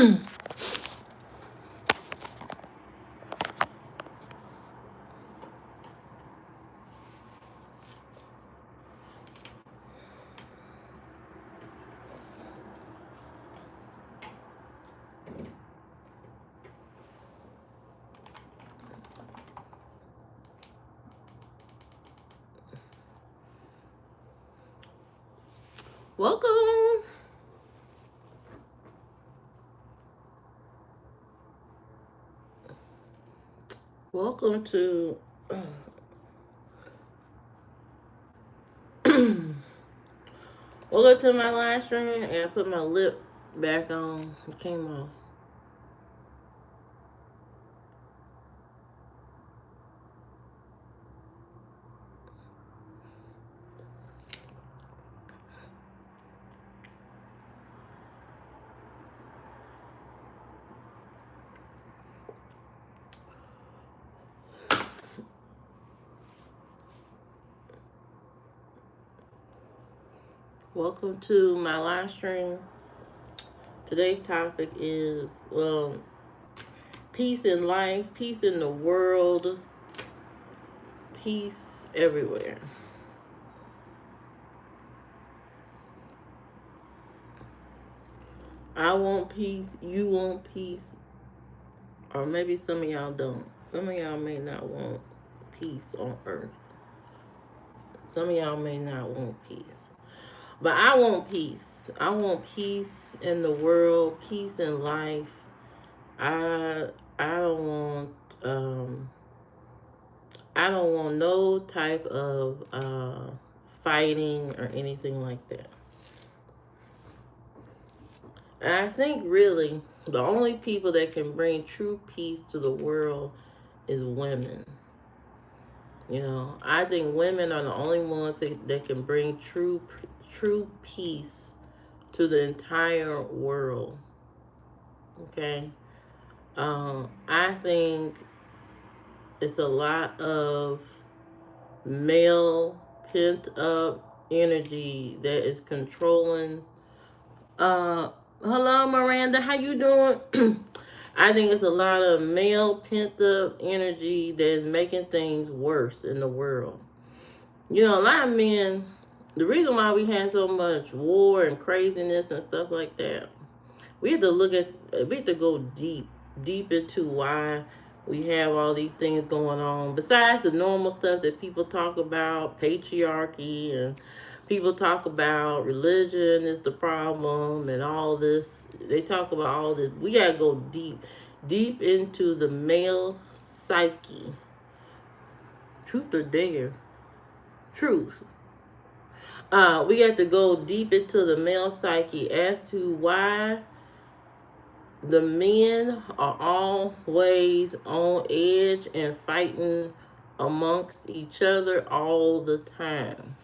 Welcome. Welcome to welcome to my live stream, and I put my lip back on. It came off. Welcome to my live stream. Today's topic is peace in life, peace in the world, peace everywhere. I want peace, you want peace, or maybe some of y'all don't. Some of y'all may not want peace on earth. Some of y'all may not want peace. But I want peace. I want peace in the world, peace in life. I I don't want I don't want no type of fighting or anything like that. And I think really the only people that can bring true peace to the world is women. I think women are the only ones that can bring true peace to the entire world. Okay. I think it's a lot of male pent up energy that is controlling. Hello Miranda, how you doing? I think it's a lot of male pent up energy that is making things worse in the world. A lot of men, the reason why we had so much war and craziness and stuff like that, we have to go deep into why we have all these things going on. Besides the normal stuff that people talk about, patriarchy, and people talk about religion is the problem and all this. They talk about all this. We gotta go deep into the male psyche. Truth or dare? Truth. We have to go deep into the male psyche as to why the men are always on edge and fighting amongst each other all the time.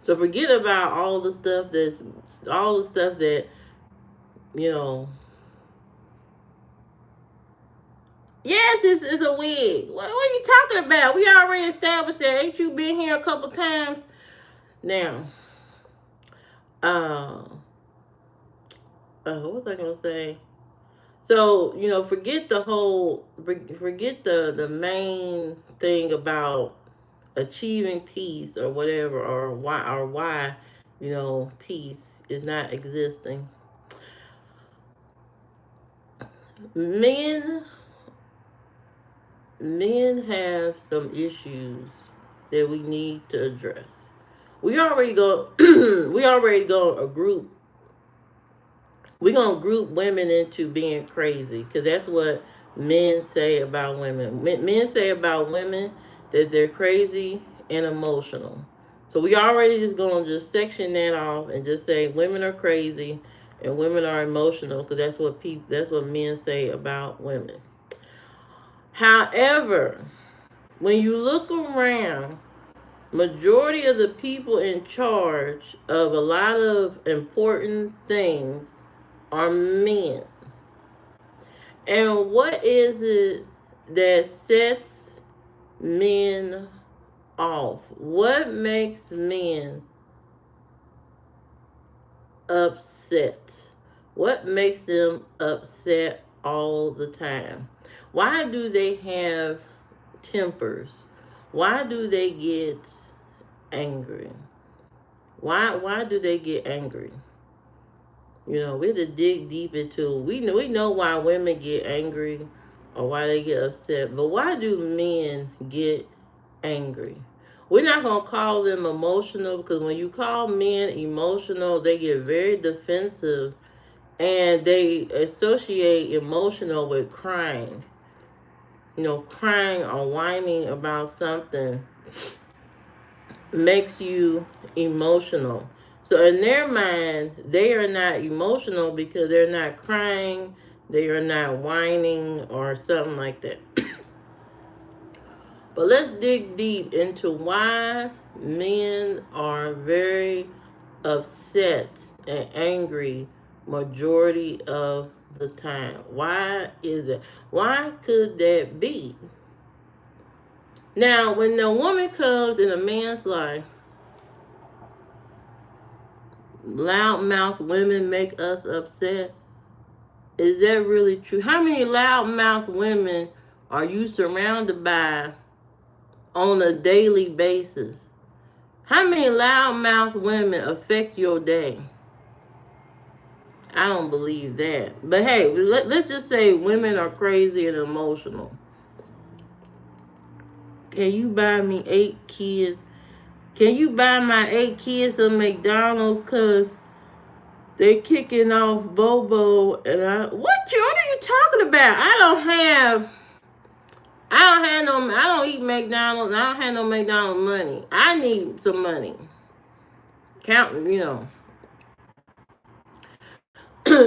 So forget about all the stuff that, you know. Yes, it's a wig. What are you talking about? We already established that. Ain't you been here a couple times? Now, uh, what was I gonna say? So, forget the main thing about achieving peace or whatever, or why peace is not existing. Men men have some issues that we need to address. We already go we already go a group we're gonna group women into being crazy, because that's what men say about women. Men say about women that they're crazy and emotional. So we already just gonna just section that off and just say women are crazy and women are emotional, because that's what men say about women. However, when you look around, majority of the people in charge of a lot of important things are men. And what is it that sets men off? What makes men upset? What makes them upset all the time? Why do they have tempers? Why do they get angry? Why do they get angry? You know, we have to dig deep into. We know why women get angry or why they get upset, but why do men get angry? We're not gonna call them emotional, because when you call men emotional, they get very defensive and they associate emotional with crying. You know, crying or whining about something makes you emotional. So in their mind, they are not emotional because they're not crying, they are not whining or something like that. But let's dig deep into why men are very upset and angry majority of the time. Why is it? Why could that be? Now, when a woman comes in a man's life, loudmouth women make us upset. Is that really true? How many loudmouth women are you surrounded by on a daily basis? How many loudmouth women affect your day? I don't believe that. But hey, let's just say women are crazy and emotional. Can you buy me 8 kids? Can you buy my 8 kids some McDonald's? Cause they kicking off Bobo and what are you talking about? I don't eat McDonald's. I don't have no McDonald's money. I need some money. Counting,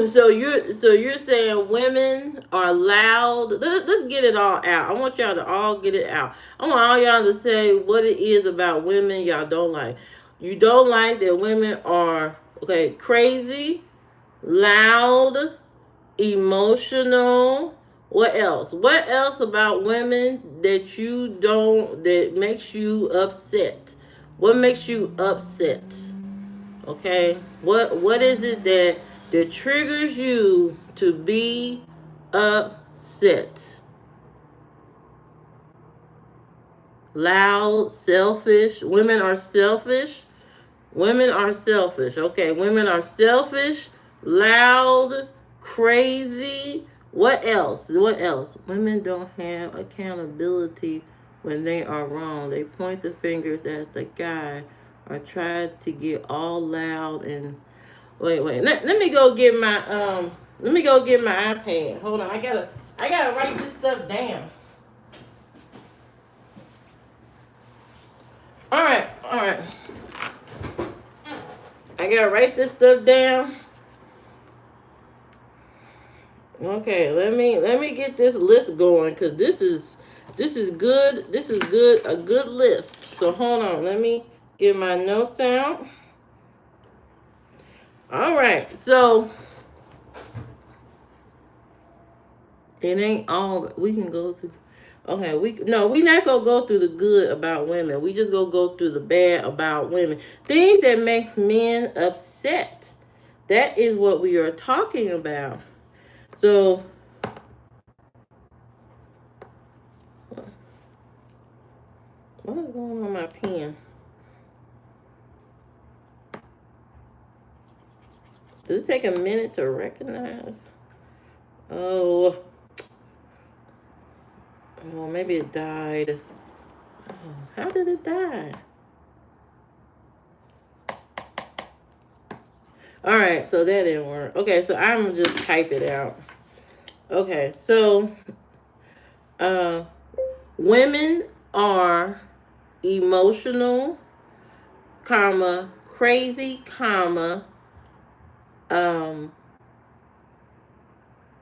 so you're saying women are loud. Let's get it all out. I want y'all to all get it out. I want all y'all to say what it is about women y'all don't like. You don't like that women are crazy, loud, emotional. What else? What else about women that makes you upset? What makes you upset? Okay? What is it that triggers you to be upset? Loud, selfish. Women are selfish. Women are selfish. Okay, women are selfish, loud, crazy. What else? What else? Women don't have accountability when they are wrong. They point the fingers at the guy or try to get all loud and wait. Let me go get my iPad. Hold on. I gotta write this stuff down. All right. I gotta write this stuff down. Okay, let me get this list going because this is good. This is good. A good list. So hold on. Let me get my notes out. All right. So it ain't all we can go through. Okay, we not gonna go through the good about women. We just gonna go through the bad about women. Things that make men upset. That is what we are talking about. So what is going on my pen? Does it take a minute to recognize? Oh, maybe it died. Oh, how did it die? All right, so that didn't work. Okay, so I'm gonna just type it out. Okay, so uh, women are emotional, crazy, um,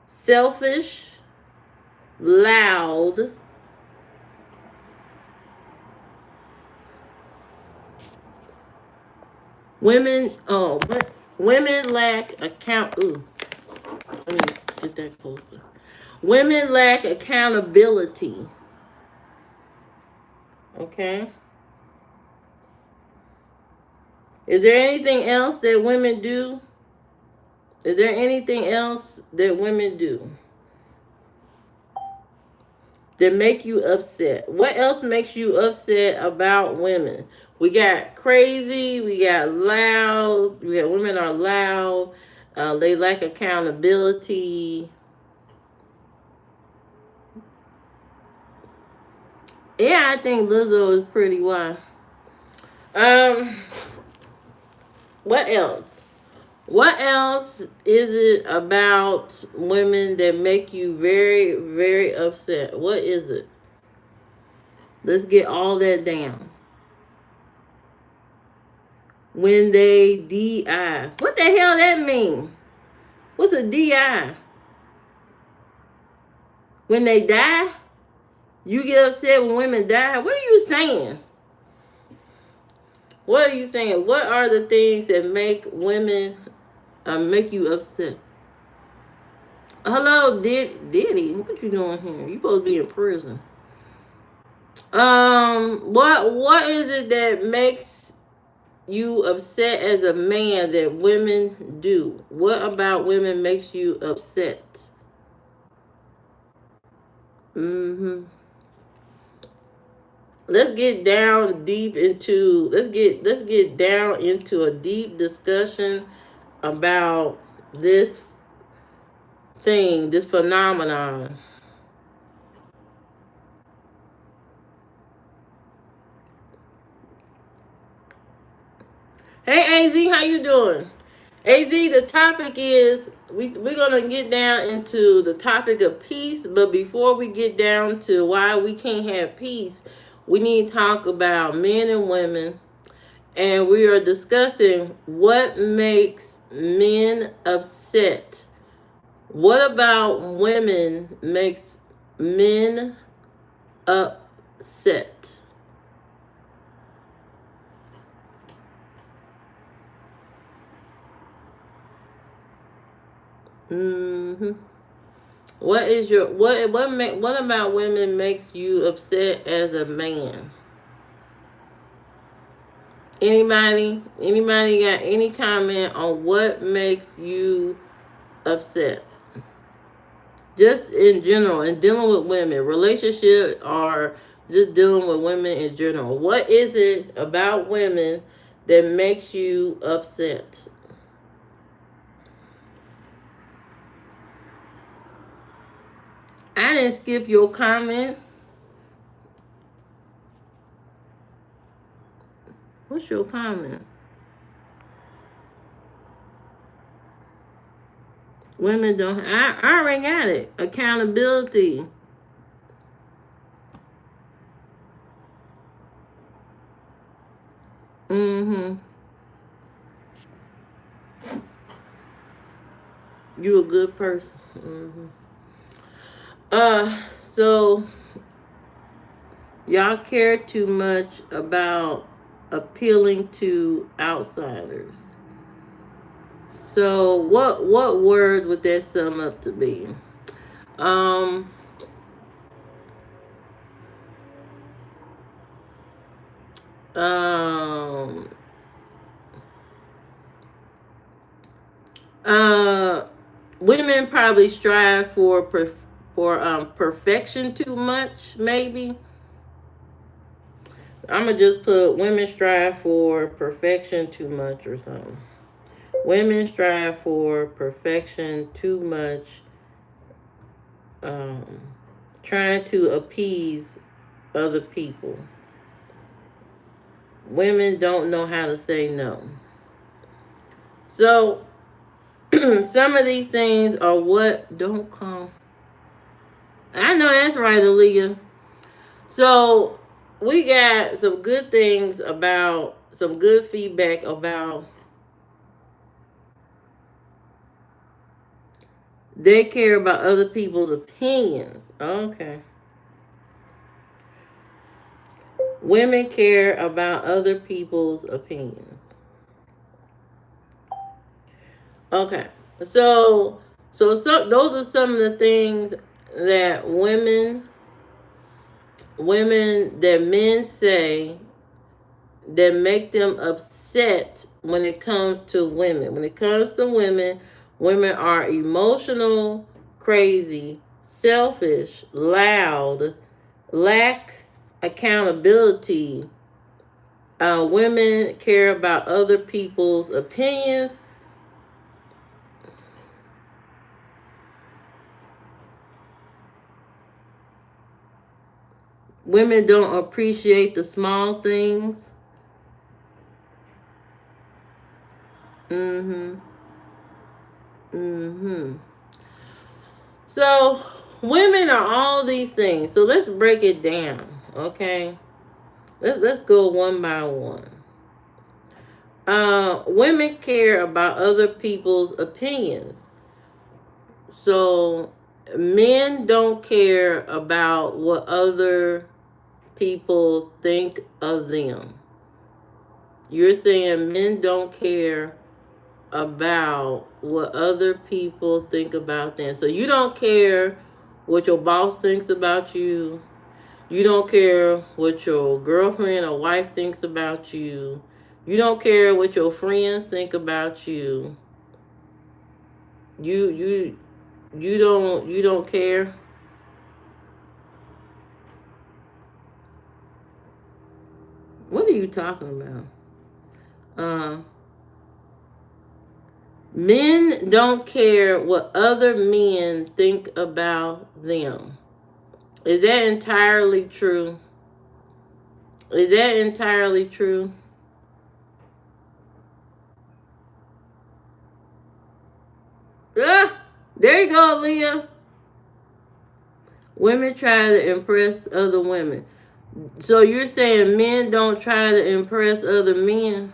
selfish, loud. Women lack account. Ooh, let me get that closer. Women lack accountability. Okay. Is there anything else that women do Is there anything else that women do that make you upset? What else makes you upset about women? We got crazy, we got loud, we got women are loud, they lack accountability. Yeah, I think Lizzo is pretty wild. Um, what else? What else is it about women that make you very, very upset? What is it? Let's get all that down. When they DI. What the hell that mean? What's a DI? When they die? You get upset when women die? What are you saying? What are you saying? What are the things that make women make you upset? Hello, Diddy. What you doing here? You supposed to be in prison. What is it that makes you upset as a man that women do? What about women makes you upset? Mm-hmm. Let's get down deep into let's get down into a deep discussion about this thing, this phenomenon. Hey AZ, how you doing? AZ, the topic is we're gonna get down into the topic of peace, but before we get down to why we can't have peace, we need to talk about men and women, and we are discussing what makes men upset. What about women makes men upset? Mm-hmm. What about women makes you upset as a man? Anybody got any comment on what makes you upset? Just in general, and dealing with women, relationship, or just dealing with women in general. What is it about women that makes you upset? I didn't skip your comment. What's your comment? Women don't. I already got it. Accountability. Mm-hmm. You a good person. Mm-hmm. So y'all care too much about appealing to outsiders. So what word would that sum up to be? Um um uh Women probably strive for perfection too much, maybe. I'm gonna just put women strive for perfection too much or something. Women strive for perfection too much, um, trying to appease other people. Women don't know how to say no. So, some of these things are what don't come. I know that's right, Aaliyah. So, we got some good things about, some good feedback about they care about other people's opinions. Okay. Women care about other people's opinions. Okay. So those are some of the things that women that men say that make them upset when it comes to women. When it comes to women, Women are emotional, crazy, selfish, loud, lack accountability. Women care about other people's opinions. Women don't appreciate the small things. Mm-hmm. Mm-hmm. So women are all these things. So let's break it down. Okay. Let's go one by one. Women care about other people's opinions. So men don't care about what other people think of them. You're saying men don't care about what other people think about them. So you don't care what your boss thinks about you. You don't care what your girlfriend or wife thinks about you. You don't care what your friends think about you. You you you don't care. What are you talking about? Uh Men don't care what other men think about them. Is that entirely true? Is that entirely true? Ah, there you go, Leah. Women try to impress other women. So you're saying men don't try to impress other men?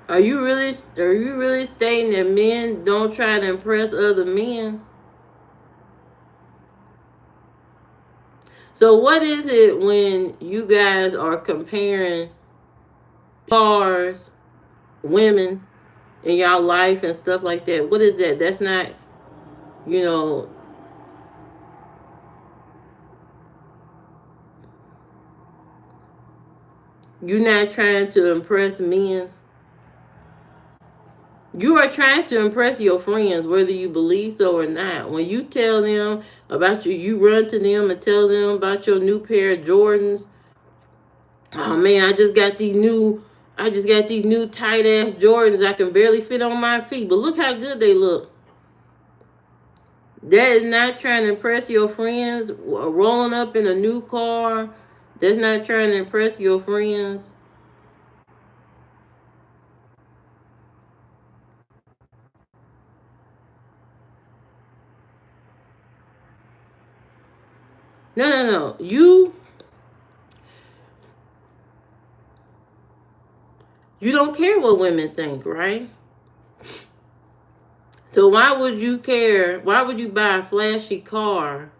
Are you really stating that men don't try to impress other men? So what is it when you guys are comparing cars, women in y'all life and stuff like that? What is that? That's not, you know, you're not trying to impress men. You are trying to impress your friends, whether you believe so or not. When you tell them about you run to them and tell them about your new pair of Jordans. Oh man, I just got these new tight ass Jordans. I can barely fit on my feet, but look how good they look. That is not trying to impress your friends. Rolling up in a new car. That's not trying to impress your friends. No, no, no. You don't care what women think, right? So why would you care? Why would you buy a flashy car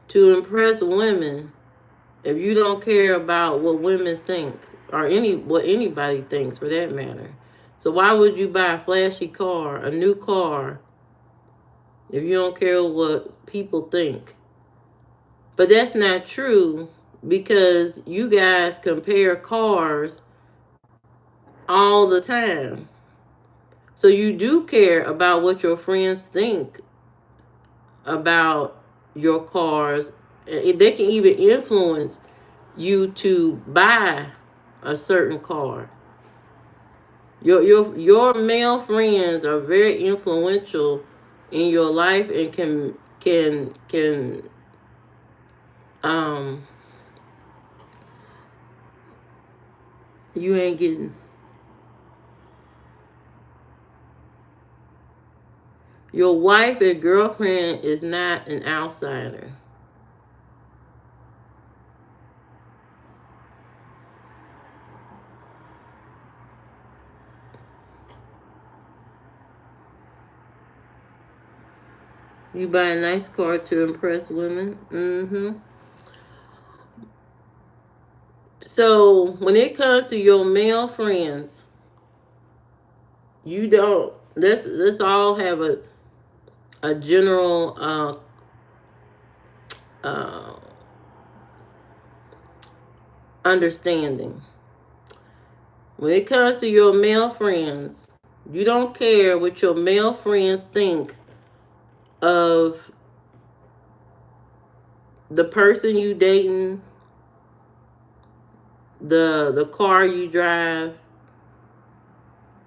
to impress women if you don't care about what women think or what anybody thinks for that matter? So why would you buy a flashy car, a new car, if you don't care what people think? But that's not true because you guys compare cars all the time. So you do care about what your friends think about your cars. They can even influence you to buy a certain car. Your male friends are very influential in your life and can um you ain't getting. Your wife and girlfriend is not an outsider. You buy a nice car to impress women. Mm-hmm. So when it comes to your male friends, you don't. Let's all have a general uh, understanding. When it comes to your male friends, You don't care what your male friends think of the person you dating, the car you drive,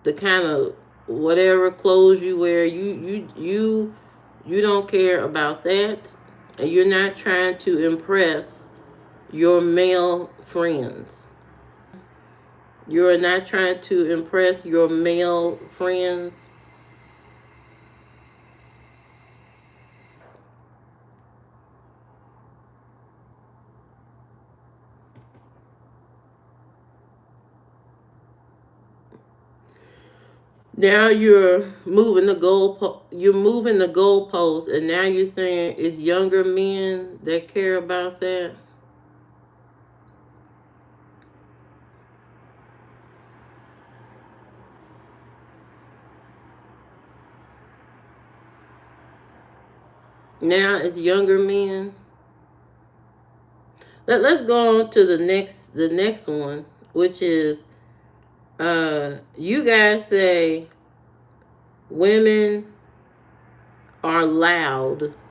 the kind of whatever clothes you wear. You don't care about that, and you're not trying to impress your male friends. You're not trying to impress your male friends. Now you're moving the goalpost, and now you're saying it's younger men that care about that. Now it's younger men. Let's go on to the next one, which is you guys say women are loud